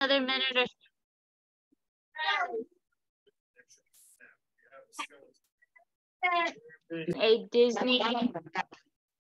another minute or a Disney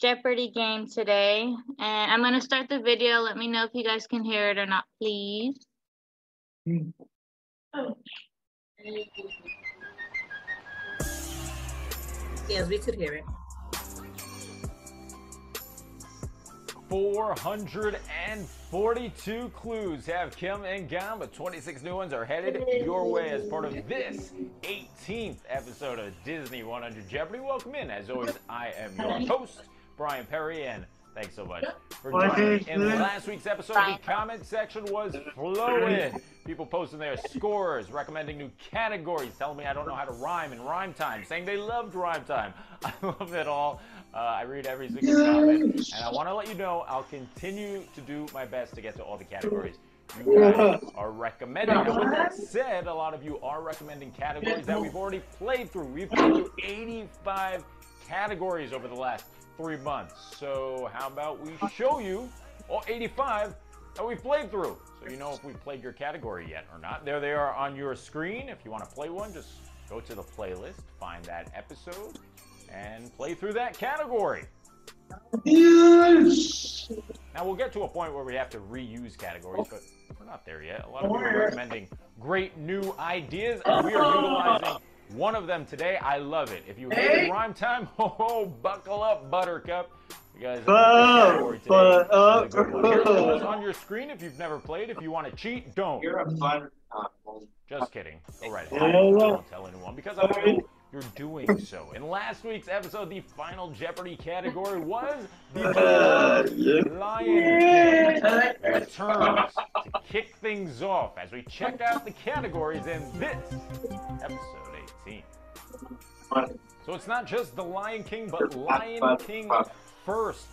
Jeopardy game today, and I'm going to start the video. Let me know if you guys can hear it or not, please. Yes, we could hear it. 442 clues have come and gone, but 26 new ones are headed your way as part of this 18th episode of Disney 100 Jeopardy. Welcome in. As always, I am your host, Brian Perry, and thanks so much for joining me. In last week's episode, the comment section was flowing. People posting their scores, recommending new categories, telling me I don't know how to rhyme in Rhyme Time, saying they loved Rhyme Time. I love it all. I read every single comment, and I want to let you know I'll continue to do my best to get to all the categories you guys are recommending. And with that said, a lot of you are recommending categories that we've already played through. We've played through 85 categories over the last 3 months. So how about we show you all 85 that we've played through, so you know if we've played your category yet or not. There they are on your screen. If you want to play one, just go to the playlist, find that episode, and play through that category. Yes. Now we'll get to a point where we have to reuse categories, but we're not there yet. A lot of people are recommending great new ideas, and we are utilizing one of them today. I love it. If you hated Rhyme Time, buckle up, Buttercup. You guys have a category today. Here's on your screen if you've never played. If you want to cheat, don't. You're a Buttercup. Just kidding. Go right ahead. Don't tell anyone, because I know you're doing so. In last week's episode, the final Jeopardy category was the Lion King returns to kick things off as we check out the categories in this episode 18. So it's not just the Lion King, but Lion King first.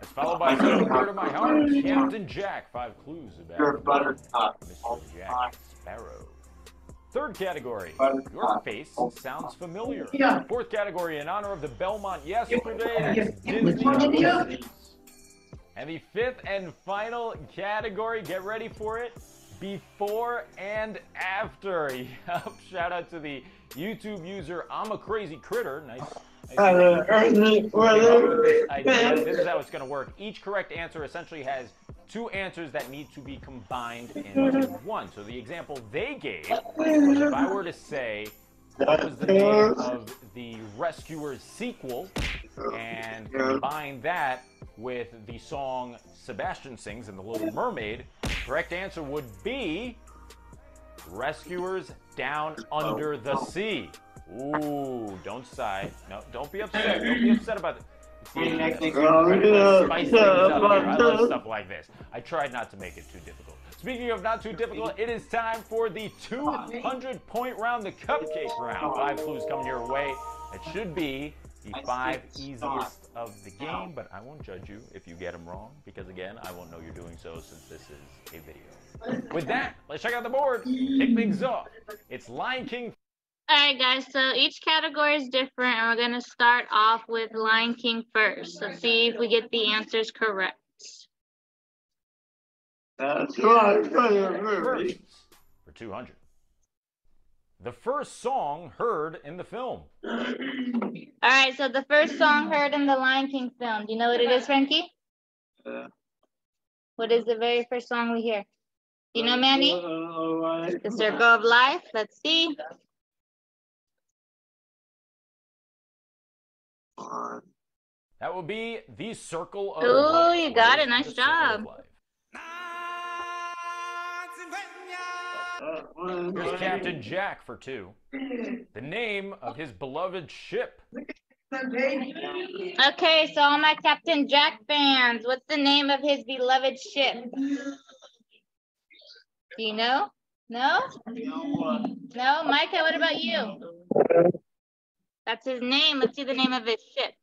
It's followed by Second Word of My Heart, Captain Jack, 5 clues about Mr. Jack Sparrow. Third category, your face sounds familiar. Fourth category, in honor of the Belmont yesterday, it's Disney. And the fifth and final category, get ready for it, before and after. Yep, shout out to the YouTube user I'm a Crazy Critter. Nice. This is how it's going to work. Each correct answer essentially has 2 answers that need to be combined into one. So the example they gave was, if I were to say, what was the name of the Rescuers sequel, and combine that with the song Sebastian sings in The Little Mermaid, correct answer would be Rescuers Down Under the Sea. Ooh, don't sigh. No, don't be upset. Don't be upset about it. Spice things up here. I love stuff like this. I tried not to make it too difficult. Speaking of not too difficult, it is time for the 200-point round, the cupcake round. 5 clues coming your way. It should be the 5 easiest of the game, but I won't judge you if you get them wrong, because again, I won't know you're doing so since this is a video. With that, let's check out the board. Kick things off. It's Lion King. All right, guys, so each category is different, and we're going to start off with Lion King first. So see if we get the answers correct. That's right. First, for 200. The first song heard in the film. All right, so the first song heard in the Lion King film. Do you know what it is, Frankie? What is the very first song we hear? Do you know, Manny? The Circle of Life. Let's see. That would be The Circle of Life. Oh, you got it. Nice job. Here's Captain Jack for 2. The name of his beloved ship. Okay, so all my Captain Jack fans, what's the name of his beloved ship? Do you know? No? No? Micah, what about you? That's his name. Let's see the name of his ship.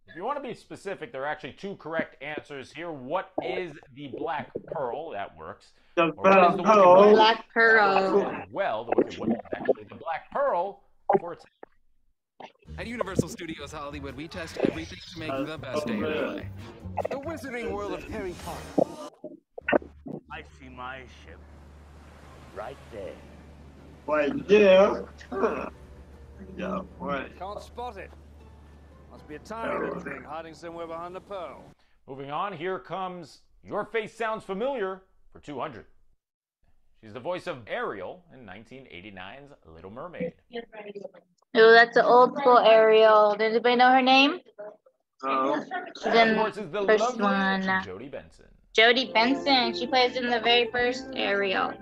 If you want to be specific, there are actually 2 correct answers here. What is the Black Pearl? That works. The Black Pearl. Well, the Wicked Witch is actually the Black Pearl for its At Universal Studios Hollywood, we test everything to make the best gameplay. The Wizarding World of Harry Potter. I see my ship right there. Right there. Yeah, right. Can't spot it. Must be a tiny little thing hiding somewhere behind the pearl. Moving on, here comes Your Face Sounds Familiar for 200. She's the voice of Ariel in 1989's Little Mermaid. Oh, that's an old school Ariel. Does anybody know her name? She's in Of course, is the first lovely one. Jodie Benson. Jodie Benson. She plays in the very first Ariel.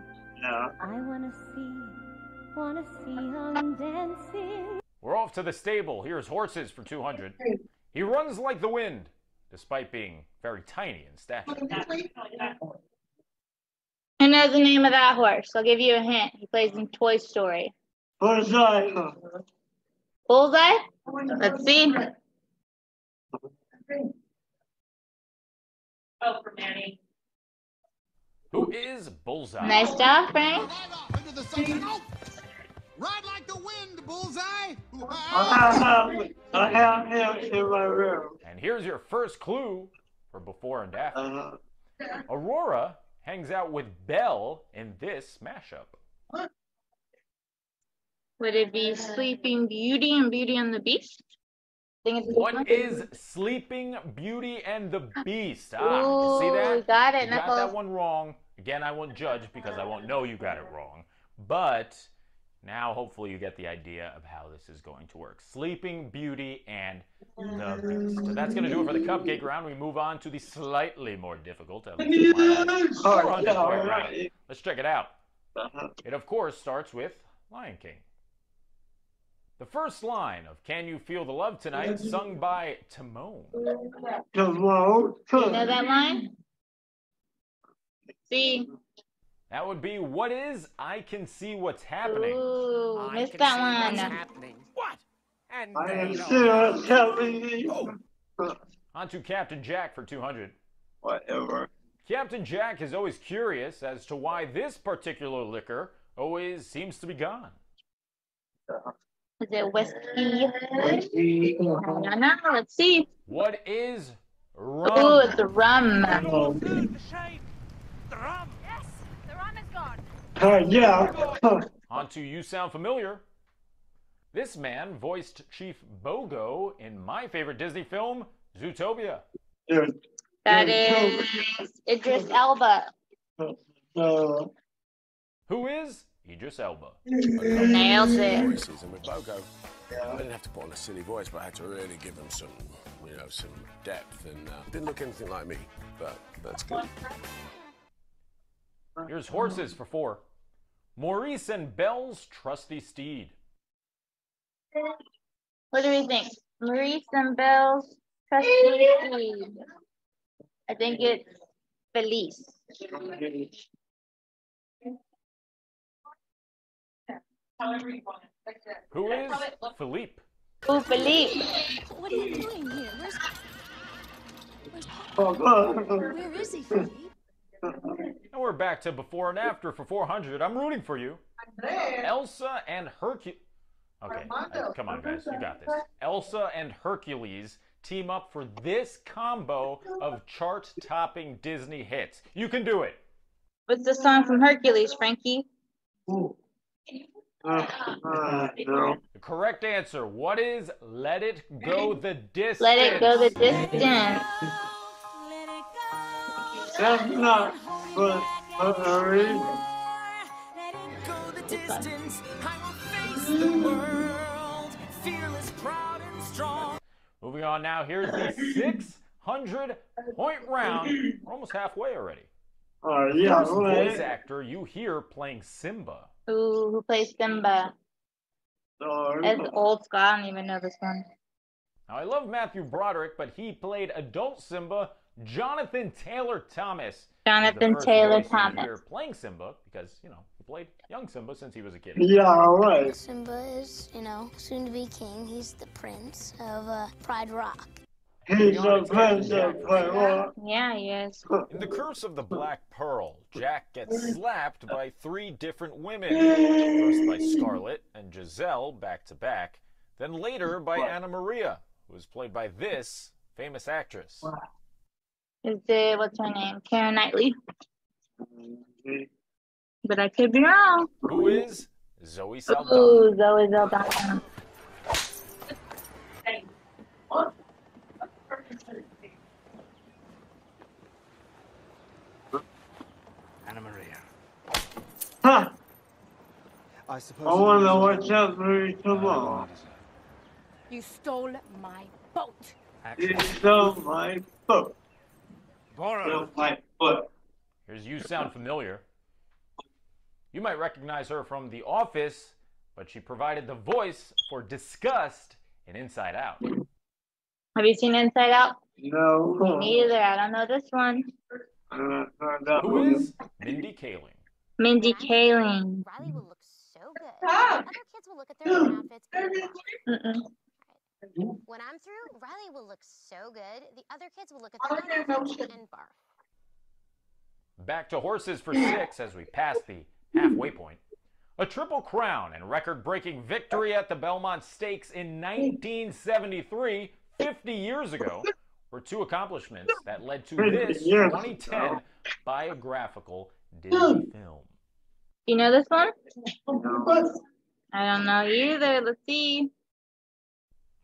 Yeah. I wanna see him dancing. We're off to the stable. Here's Horses for 200. He runs like the wind, despite being very tiny in stature. Who knows the name of that horse? I'll give you a hint. He plays in Toy Story. Bullseye. Bullseye? Let's see. Oh, for Manny. Who is Bullseye? Nice job, Frank. Ride like the wind, Bullseye! I have him in my room. And here's your first clue for before and after. Aurora hangs out with Belle in this mashup. Would it be Sleeping Beauty and Beauty and the Beast? I think it's What is Sleeping Beauty and the Beast? You see that? Ooh, got it, You got Knuckles. that one wrong. Again, I won't judge because I won't know you got it wrong. But now hopefully you get the idea of how this is going to work. Sleeping Beauty and the Beast. So that's going to do it for the cupcake round. We move on to the slightly more difficult, at least in my eyes, 400 point round. Let's check it out. It, of course, starts with Lion King. The first line of Can You Feel the Love Tonight, sung by Timon. Tomorrow. You know that line? See? That would be What Is I Can See What's Happening. Ooh, missed that one. happening. What? And I they am don't still telling On to Captain Jack for 200. Whatever. Captain Jack is always curious as to why this particular liquor always seems to be gone. Is it whiskey? I don't know. Let's see. What is rum? Ooh, it's rum. The shape. The rum. Yes, the rum is gone. Yeah. On to You Sound Familiar. This man voiced Chief Bogo in my favorite Disney film, Zootopia. That is Idris Elba. Who is Idris Elba? Nailed it. Voices, and with Bogo, I didn't have to put on a silly voice, but I had to really give him some, some depth, and didn't look anything like me, but that's good. Here's Horses for 4. Maurice and Belle's trusty steed. What do we think? Maurice and Belle's trusty steed. I think it's Felice. Who is Philippe? Ooh, Felipe. What are you doing here? Where is he, Philippe? And we're back to before and after for 400. I'm rooting for you. Elsa and Hercules. Okay, come on, guys. You got this. Elsa and Hercules team up for this combo of chart-topping Disney hits. You can do it. What's the song from Hercules, Frankie? No. The correct answer. What is Let It Go the Distance? Let It Go the Distance. That's not for Hurry. Go the distance, I will face the world, fearless, proud, and strong. Moving on now. Here's the 600-point round. We're almost halfway already. Yeah, First voice right. actor you hear playing Simba. Ooh, who plays Simba? That's old school. I don't even know this one. Now, I love Matthew Broderick, but he played adult Simba, Jonathan Taylor Thomas. Jonathan He's the first Taylor voice you Thomas. hear playing Simba because, he played young Simba since he was a kid. Yeah, right. Simba is, soon to be king. He's the prince of Pride Rock. He's a princess, but what? Yeah, he is. In The Curse of the Black Pearl, Jack gets slapped by 3 different women. First by Scarlet and Giselle back to back, then later by Anna Maria, who was played by this famous actress. Is it, what's her name? Keira Knightley. But I could be wrong. Who is Zoe Saldana? Ooh, Zoe Saldana. Anna Maria. Huh. I suppose. I want to watch that movie tomorrow. You stole my boat. You stole my boat. Borrow. Stole my boat. Here's You Sound Familiar. You might recognize her from The Office, but she provided the voice for Disgust in Inside Out. Have you seen Inside Out? No. Me neither. I don't know this one. Who is Mindy Kaling? Mindy Kaling. Riley will look so good. Other kids will look at their own outfits. When I'm through, Riley will look so good. The other kids will look at their own outfits and barf. Back to horses for 6 as we pass the halfway point. A Triple Crown and record-breaking victory at the Belmont Stakes in 1973, 50 years ago, were 2 accomplishments that led to this 2010 biographical Disney film. You know this one? I don't know either. Let's see.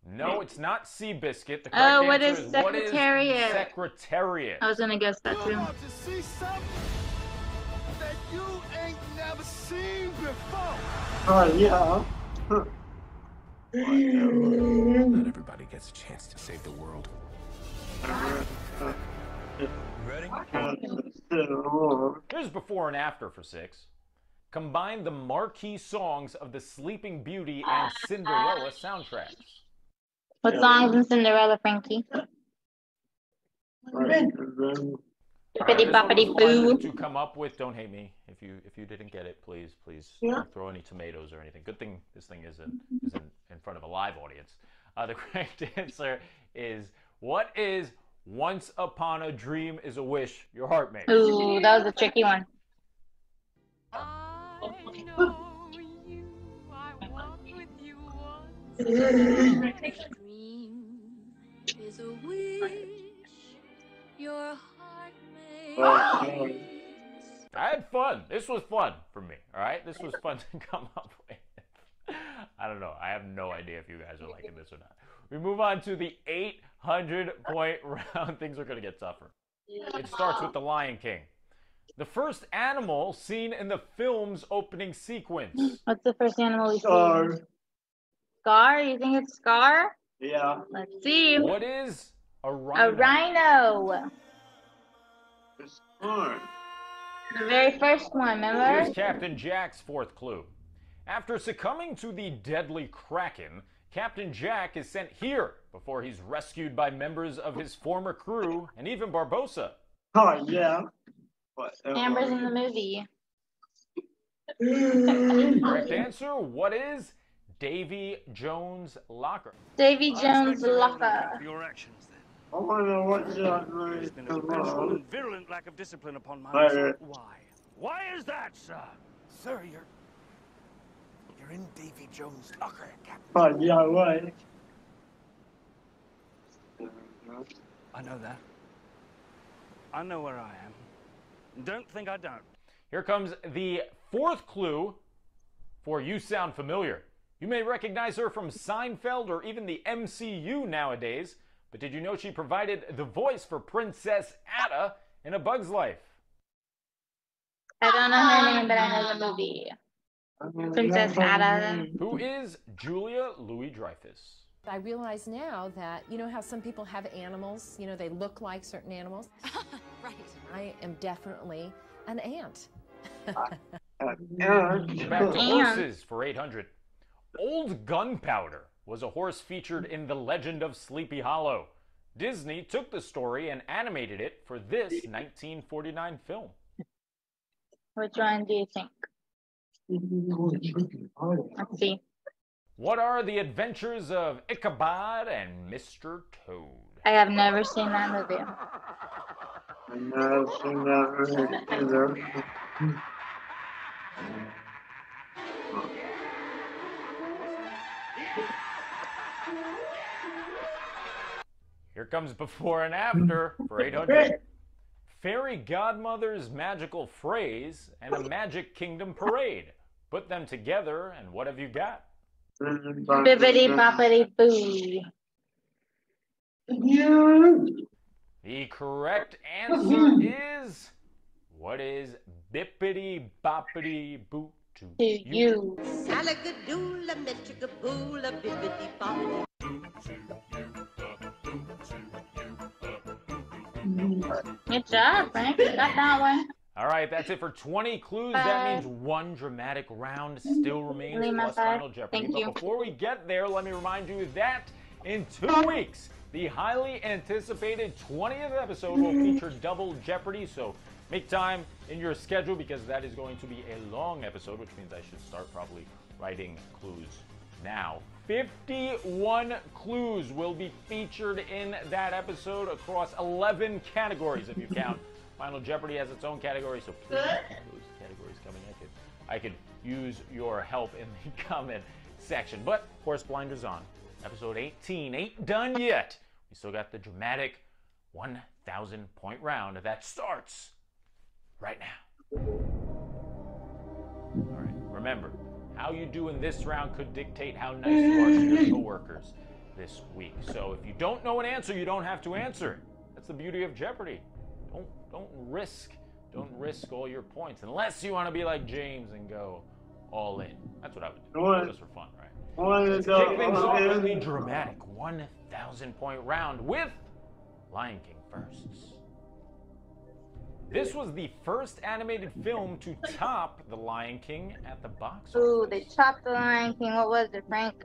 No, it's not Seabiscuit. The correct Oh, what answer is what is Secretariat? Secretariat. I was gonna guess that too. to see something that you ain't never seen before. Oh, yeah. Not everybody gets a chance to save the world. Ready? Here's before and after for 6. Combine the marquee songs of the Sleeping Beauty and Cinderella soundtracks. What songs in Cinderella, Frankie? Bippity boppity boo. To come up with, don't hate me if you didn't get it, please don't throw any tomatoes or anything. Good thing this thing isn't in front of a live audience. The correct answer is, what is Once Upon a Dream is a Wish Your Heart Made? Ooh, that was a tricky one. I know you, I walked with you once. Dream is a wish your heart made. I had fun. This was fun for me. All right, this was fun to come up with. I don't know. I have no idea if you guys are liking this or not. We move on to the 800-point round. Things are going to get tougher. It starts with The Lion King. The first animal seen in the film's opening sequence. What's the first animal we see? Scar. Scar? You think it's Scar? Yeah. Let's see. What is a rhino? A rhino. It's fun. The very first one, remember? Here's Captain Jack's 4th clue. After succumbing to the deadly Kraken, Captain Jack is sent here before he's rescued by members of his former crew and even Barbossa. Oh, yeah. Amber's in the movie. Correct answer, what is Davy Jones' locker? Davy Jones' locker. For your actions, then. I want to watch that movie There's been a vengeful tomorrow. and virulent lack of discipline upon my Right. Why? Why is that, sir? Sir, you're in Davy Jones' locker, Captain. Oh, yeah, right. I know that. I know where I am. Don't think I don't. Here comes the 4th clue for You Sound Familiar. You may recognize her from Seinfeld or even the MCU nowadays, but did you know she provided the voice for Princess Ada in A Bug's Life? I don't know her name, but I know the movie. Princess Ada. Who is Julia Louis-Dreyfus? I realize now that, you know how some people have animals, you know, they look like certain animals? Right. I am definitely an ant. Back to horses for 800. Old Gunpowder was a horse featured in The Legend of Sleepy Hollow. Disney took the story and animated it for this 1949 film. Which one do you think? Let's see. What are the adventures of Ichabod and Mr. Toad? I have never seen that movie. I've never seen that movie either. Here comes before and after for 800. Fairy godmother's magical phrase and a magic kingdom parade. Put them together and what have you got? Bibbidi boppity boo. The correct answer is, what is bippity boppity boo to you? Salagadoola, metricaboola, bibbidi boppity. Good job, Frank. You got that one. All right, that's it for 20 clues. That means one dramatic round still remains, plus Final Jeopardy. But before we get there, let me remind you that in 2 weeks, the highly anticipated 20th episode will feature Double Jeopardy. So make time in your schedule because that is going to be a long episode, which means I should start probably writing clues now. 51 clues will be featured in that episode across 11 categories if you count. Final Jeopardy has its own category, so please, those categories coming in. I could use your help in the comment section. But, of course, blinders on. Episode 18 ain't done yet. We still got the dramatic 1,000-point round that starts right now. All right, remember, how you do in this round could dictate how nice you are to your coworkers this week. So if you don't know an answer, you don't have to answer it. That's the beauty of Jeopardy. Don't risk all your points unless you want to be like James and go all in. That's what I would do, just for fun, right? Let's kick things off in the dramatic 1,000-point round with Lion King first. This was the first animated film to top The Lion King at the box office. Ooh, they topped The Lion King. What was it, Frank?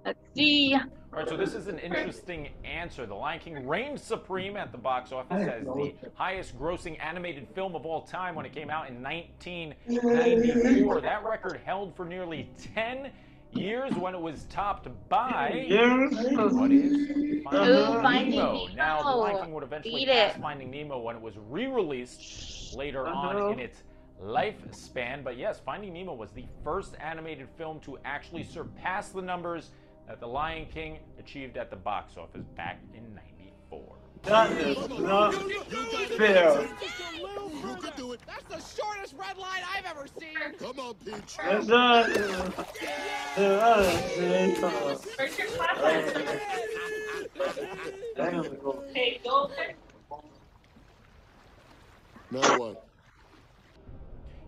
Let's see. All right, so this is an interesting answer. The Lion King reigned supreme at the box office as the highest grossing animated film of all time when it came out in 1994. That record held for nearly 10 years when it was topped by what is Finding Nemo. Now, The Lion King would eventually pass Finding Nemo when it was re-released later on in its lifespan. But yes, Finding Nemo was the first animated film to actually surpass the numbers that The Lion King achieved at the box office back in '94. That is not fair. You could do it. That's the shortest red line I've ever seen. Come on, Peach. That's not. Hey, go there. Now what?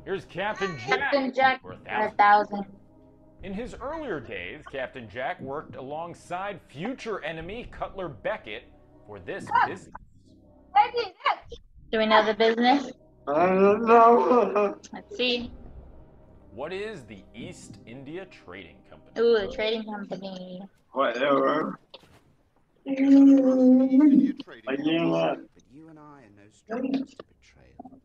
Here's Captain Jack. Captain Jack for for 1,000. In his earlier days, Captain Jack worked alongside future enemy Cutler Beckett for this business. Do we know the business? I don't know. Let's see. What is the East India Trading Company? Ooh, the trading company. Whatever. But you and I are no strangers to betrayal.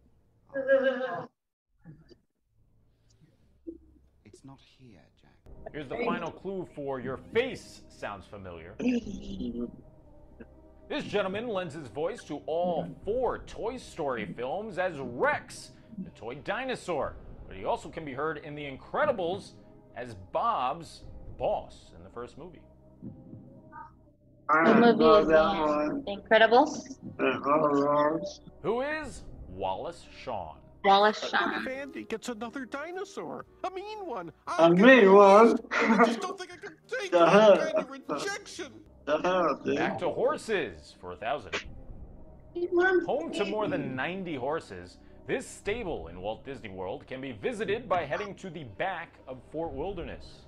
It's not here, Jack. Here's the final clue for your face sounds familiar. This gentleman lends his voice to all 4 Toy Story films as Rex, the toy dinosaur. But he also can be heard in The Incredibles as Bob's boss in the first movie. What movie is that? The Incredibles? Who is Wallace Shawn? Wallace Shawn. Andy gets another dinosaur. A mean one. A mean one? I just don't think I can take The that hell? kind of rejection. The hell, dude? Back to horses for 1,000. Home to more than 90 horses, this stable in Walt Disney World can be visited by heading to the back of Fort Wilderness.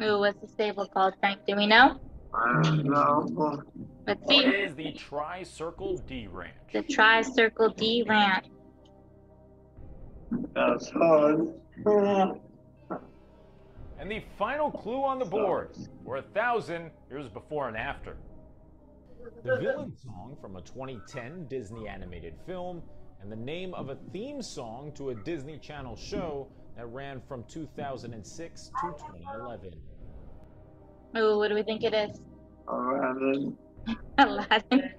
Ooh, what's the stable called, Frank? Do we know? I don't know. Let's see. What is the Tri-Circle D Ranch? The Tri-Circle D Ranch. That's hard. And the final clue on the board for 1,000, here's before and after. The villain song from a 2010 Disney animated film and the name of a theme song to a Disney Channel show that ran from 2006 to 2011. Ooh, what do we think it is? Aladdin. Aladdin.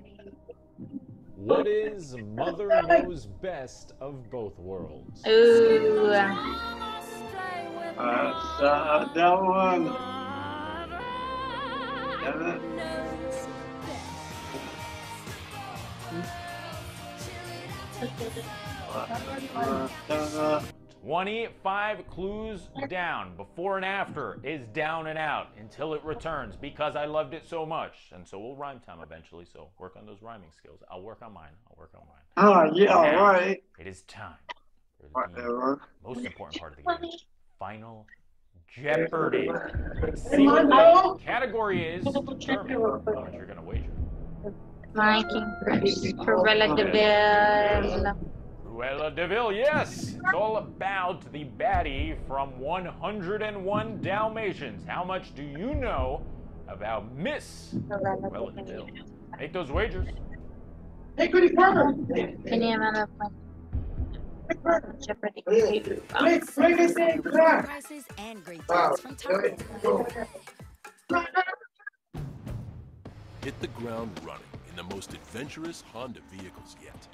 What is Mother Knows Best of Both Worlds? Ooh. That one. Yeah. 25 clues down. Before and after is down and out until it returns because I loved it so much. And so we'll rhyme time eventually. So work on those rhyming skills. I'll work on mine. Oh, yeah, Now, right. it is time for the most important part of the game. Final Jeopardy. Let's see what the category is. Determine how much you're going to wager. Mikey, Cruella de Vil. Cruella de Vil, yes! It's all about the baddie from 101 Dalmatians. How much do you know about Miss Cruella de Vil? Make those wagers. Any amount of money. Jeopardy. Prices and great deals from Target. Hit the ground running in the most adventurous Honda vehicles yet.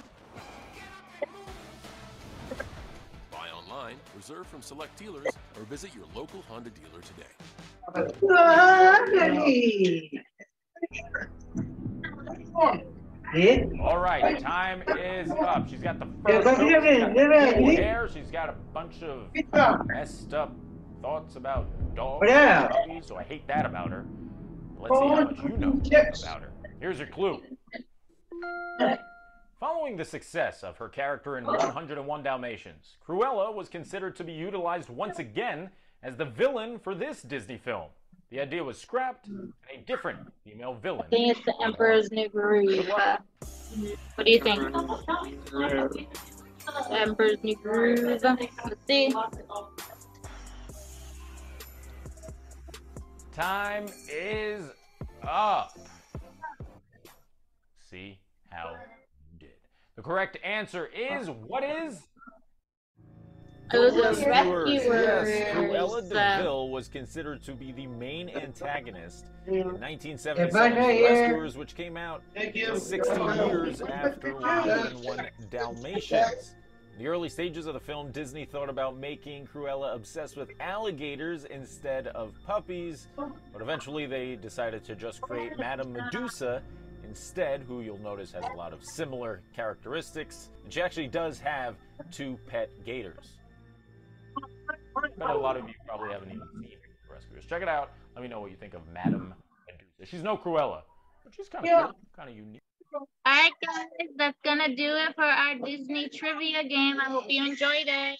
Buy online, reserve from select dealers, or visit your local Honda dealer today. All right, time is up. She's got the fur coat, she's got the cool hair, she's got a bunch of messed up thoughts about dogs and puppies, so I hate that about her. Let's see how much you know about her. Here's your clue. Following the success of her character in 101 Dalmatians, Cruella was considered to be utilized once again as the villain for this Disney film. The idea was scrapped, and a different female villain. I think it's the Emperor's New Groove. What do you think? The Emperor's New Groove. Let's see. Time is up. See how you did. The correct answer is, what is? It was a Rescuers. Rescuers. Yes, Cruella de Vil was considered to be the main antagonist in 1977's Rescuers, which came out 60 years after 101 Dalmatians. In the early stages of the film, Disney thought about making Cruella obsessed with alligators instead of puppies, but eventually they decided to just create Madame Medusa instead, who you'll notice has a lot of similar characteristics, and she actually does have 2 pet gators. But a lot of you probably haven't even seen Rescuers. Check it out. Let me know what you think of Madame Medusa. She's no Cruella, but she's kind of cool, kind of unique. Alright guys, that's gonna do it for our Disney trivia game. I hope you enjoyed it.